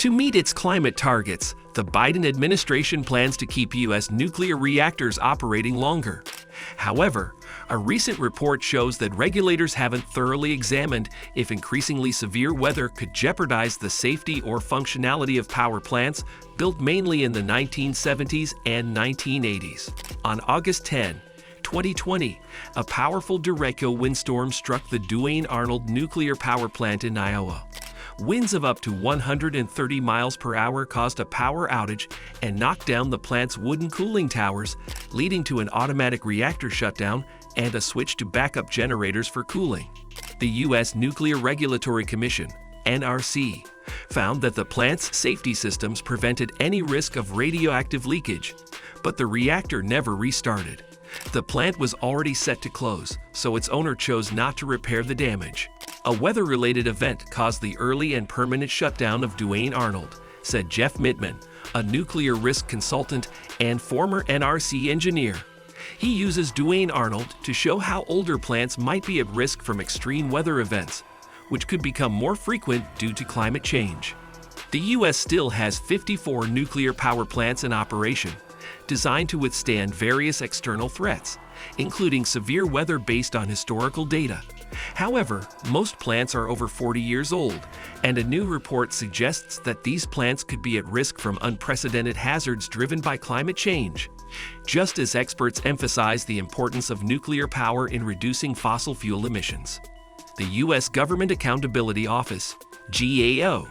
To meet its climate targets, the Biden administration plans to keep U.S. nuclear reactors operating longer. However, a recent report shows that regulators haven't thoroughly examined if increasingly severe weather could jeopardize the safety or functionality of power plants built mainly in the 1970s and 1980s. On August 10, 2020, a powerful derecho windstorm struck the Duane Arnold nuclear power plant in Iowa. Winds of up to 130 miles per hour caused a power outage and knocked down the plant's wooden cooling towers, leading to an automatic reactor shutdown and a switch to backup generators for cooling. The U.S. Nuclear Regulatory Commission, NRC, found that the plant's safety systems prevented any risk of radioactive leakage, but the reactor never restarted. The plant was already set to close, so its owner chose not to repair the damage. A weather-related event caused the early and permanent shutdown of Duane Arnold, said Jeff Mittman, a nuclear risk consultant and former NRC engineer. He uses Duane Arnold to show how older plants might be at risk from extreme weather events, which could become more frequent due to climate change. The U.S. still has 54 nuclear power plants in operation, designed to withstand various external threats, including severe weather based on historical data. However, most plants are over 40 years old, and a new report suggests that these plants could be at risk from unprecedented hazards driven by climate change. Just as experts emphasize the importance of nuclear power in reducing fossil fuel emissions. The U.S. Government Accountability Office, GAO,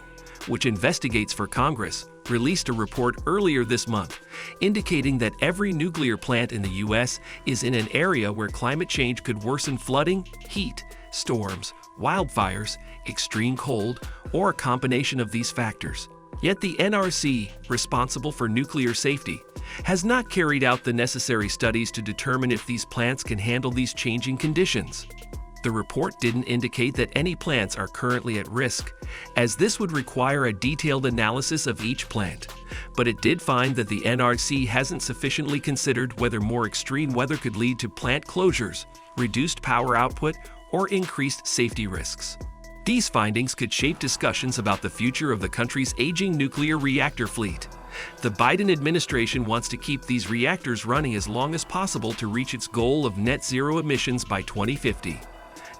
which investigates for Congress, released a report earlier this month indicating that every nuclear plant in the U.S. is in an area where climate change could worsen flooding, heat, storms, wildfires, extreme cold, or a combination of these factors. Yet the NRC, responsible for nuclear safety, has not carried out the necessary studies to determine if these plants can handle these changing conditions. The report didn't indicate that any plants are currently at risk, as this would require a detailed analysis of each plant. But it did find that the NRC hasn't sufficiently considered whether more extreme weather could lead to plant closures, reduced power output, or increased safety risks. These findings could shape discussions about the future of the country's aging nuclear reactor fleet. The Biden administration wants to keep these reactors running as long as possible to reach its goal of net zero emissions by 2050.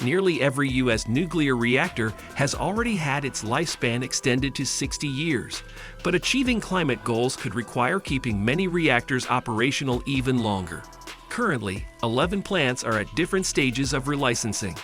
Nearly every U.S. nuclear reactor has already had its lifespan extended to 60 years, but achieving climate goals could require keeping many reactors operational even longer. Currently, 11 plants are at different stages of relicensing.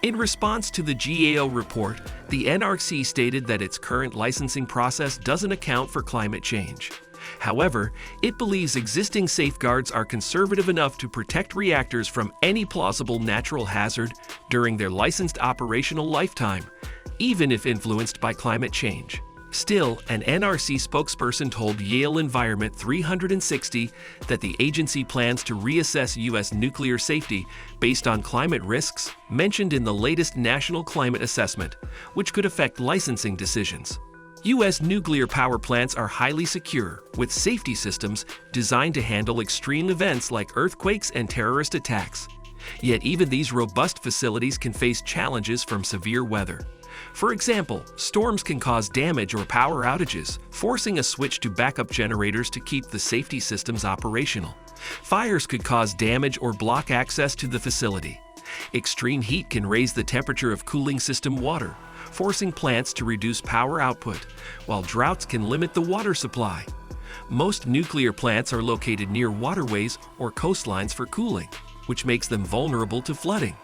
In response to the GAO report, the NRC stated that its current licensing process doesn't account for climate change. However, it believes existing safeguards are conservative enough to protect reactors from any plausible natural hazard during their licensed operational lifetime, even if influenced by climate change. Still, an NRC spokesperson told Yale Environment 360 that the agency plans to reassess U.S. nuclear safety based on climate risks mentioned in the latest National Climate Assessment, which could affect licensing decisions. U.S. nuclear power plants are highly secure, with safety systems designed to handle extreme events like earthquakes and terrorist attacks. Yet even these robust facilities can face challenges from severe weather. For example, storms can cause damage or power outages, forcing a switch to backup generators to keep the safety systems operational. Fires could cause damage or block access to the facility. Extreme heat can raise the temperature of cooling system water, forcing plants to reduce power output, while droughts can limit the water supply. Most nuclear plants are located near waterways or coastlines for cooling, which makes them vulnerable to flooding.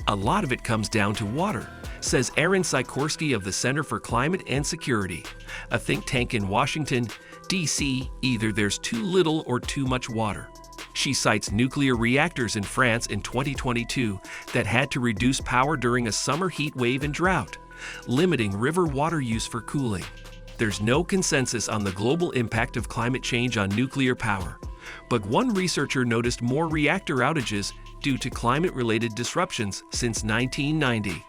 A lot of it comes down to water, says Erin Sikorsky of the Center for Climate and Security, a think tank in Washington, D.C. Either there's too little or too much water. She cites nuclear reactors in France in 2022 that had to reduce power during a summer heat wave and drought, limiting river water use for cooling. There's no consensus on the global impact of climate change on nuclear power, but one researcher noticed more reactor outages due to climate-related disruptions since 1990.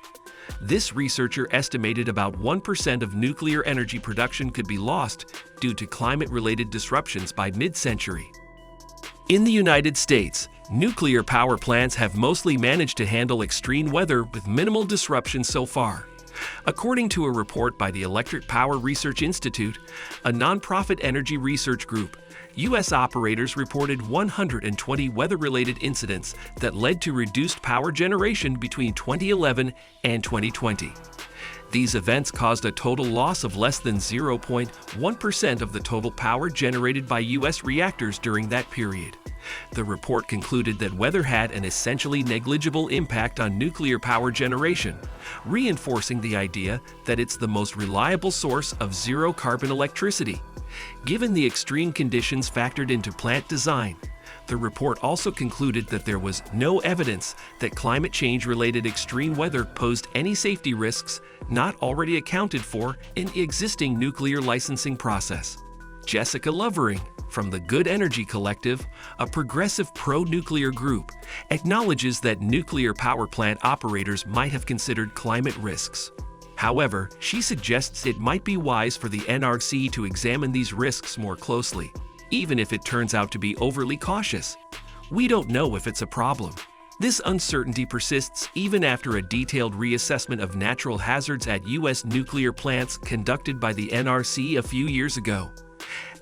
This researcher estimated about 1% of nuclear energy production could be lost due to climate-related disruptions by mid-century. In the United States, nuclear power plants have mostly managed to handle extreme weather with minimal disruption so far. According to a report by the Electric Power Research Institute, a nonprofit energy research group, U.S. operators reported 120 weather-related incidents that led to reduced power generation between 2011 and 2020. These events caused a total loss of less than 0.1% of the total power generated by U.S. reactors during that period. The report concluded that weather had an essentially negligible impact on nuclear power generation, reinforcing the idea that it's the most reliable source of zero-carbon electricity. Given the extreme conditions factored into plant design, the report also concluded that there was no evidence that climate change-related extreme weather posed any safety risks not already accounted for in the existing nuclear licensing process. Jessica Lovering, from the Good Energy Collective, a progressive pro-nuclear group, acknowledges that nuclear power plant operators might have considered climate risks. However, she suggests it might be wise for the NRC to examine these risks more closely, even if it turns out to be overly cautious. We don't know if it's a problem. This uncertainty persists even after a detailed reassessment of natural hazards at U.S. nuclear plants conducted by the NRC a few years ago.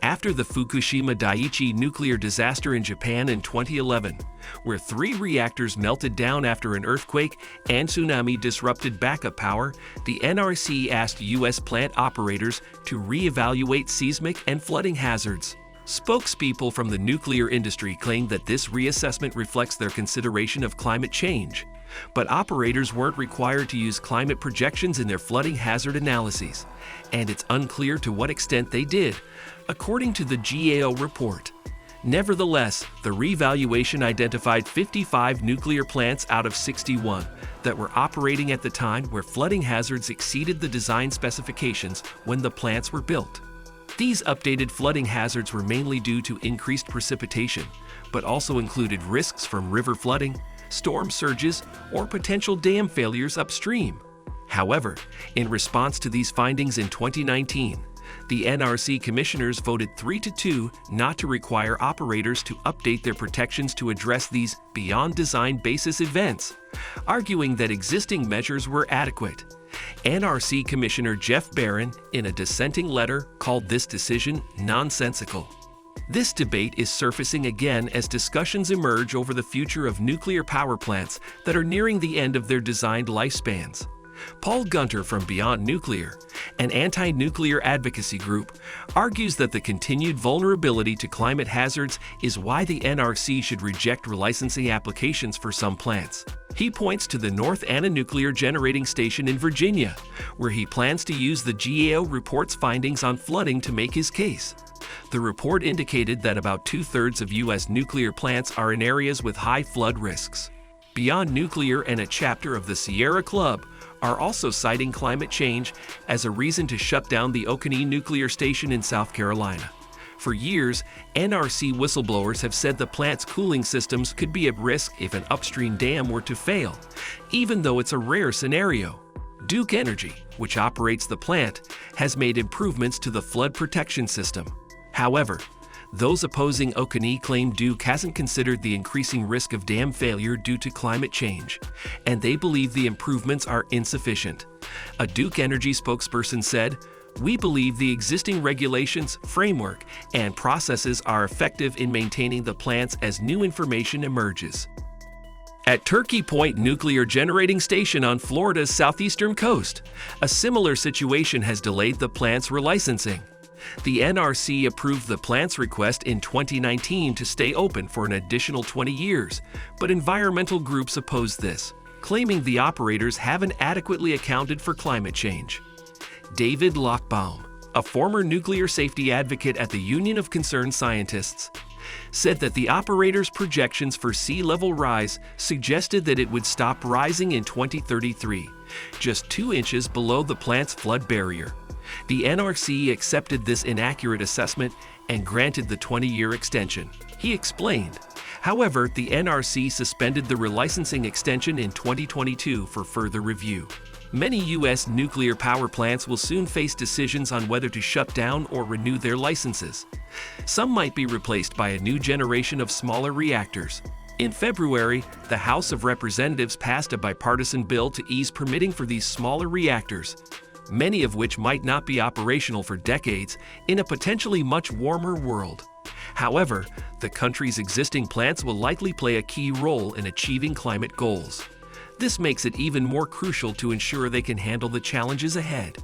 After the Fukushima Daiichi nuclear disaster in Japan in 2011, where 3 reactors melted down after an earthquake and tsunami disrupted backup power, the NRC asked U.S. plant operators to reevaluate seismic and flooding hazards. Spokespeople from the nuclear industry claim that this reassessment reflects their consideration of climate change, but operators weren't required to use climate projections in their flooding hazard analyses, and it's unclear to what extent they did, according to the GAO report. Nevertheless, the revaluation identified 55 nuclear plants out of 61 that were operating at the time where flooding hazards exceeded the design specifications when the plants were built. These updated flooding hazards were mainly due to increased precipitation, but also included risks from river flooding, storm surges, or potential dam failures upstream. However, in response to these findings in 2019, the NRC commissioners voted 3-2 not to require operators to update their protections to address these beyond design basis events, arguing that existing measures were adequate. NRC Commissioner Jeff Barron, in a dissenting letter, called this decision nonsensical. This debate is surfacing again as discussions emerge over the future of nuclear power plants that are nearing the end of their designed lifespans. Paul Gunter from Beyond Nuclear, an anti-nuclear advocacy group, argues that the continued vulnerability to climate hazards is why the NRC should reject relicensing applications for some plants. He points to the North Anna Nuclear Generating Station in Virginia, where he plans to use the GAO report's findings on flooding to make his case. The report indicated that about 2/3 of U.S. nuclear plants are in areas with high flood risks. Beyond Nuclear and a chapter of the Sierra Club are also citing climate change as a reason to shut down the Oconee Nuclear Station in South Carolina. For years, NRC whistleblowers have said the plant's cooling systems could be at risk if an upstream dam were to fail, even though it's a rare scenario. Duke Energy, which operates the plant, has made improvements to the flood protection system. However, those opposing Oconee claim Duke hasn't considered the increasing risk of dam failure due to climate change, and they believe the improvements are insufficient. A Duke Energy spokesperson said, "We believe the existing regulations, framework, and processes are effective in maintaining the plants as new information emerges." At Turkey Point Nuclear Generating Station on Florida's southeastern coast, a similar situation has delayed the plant's relicensing. The NRC approved the plant's request in 2019 to stay open for an additional 20 years, but environmental groups opposed this, claiming the operators haven't adequately accounted for climate change. David Lochbaum, a former nuclear safety advocate at the Union of Concerned Scientists, said that the operators' projections for sea level rise suggested that it would stop rising in 2033, just 2 inches below the plant's flood barrier. The NRC accepted this inaccurate assessment and granted the 20-year extension, he explained. However, the NRC suspended the relicensing extension in 2022 for further review. Many U.S. nuclear power plants will soon face decisions on whether to shut down or renew their licenses. Some might be replaced by a new generation of smaller reactors. In February, the House of Representatives passed a bipartisan bill to ease permitting for these smaller reactors, many of which might not be operational for decades in a potentially much warmer world. However, the country's existing plants will likely play a key role in achieving climate goals. This makes it even more crucial to ensure they can handle the challenges ahead.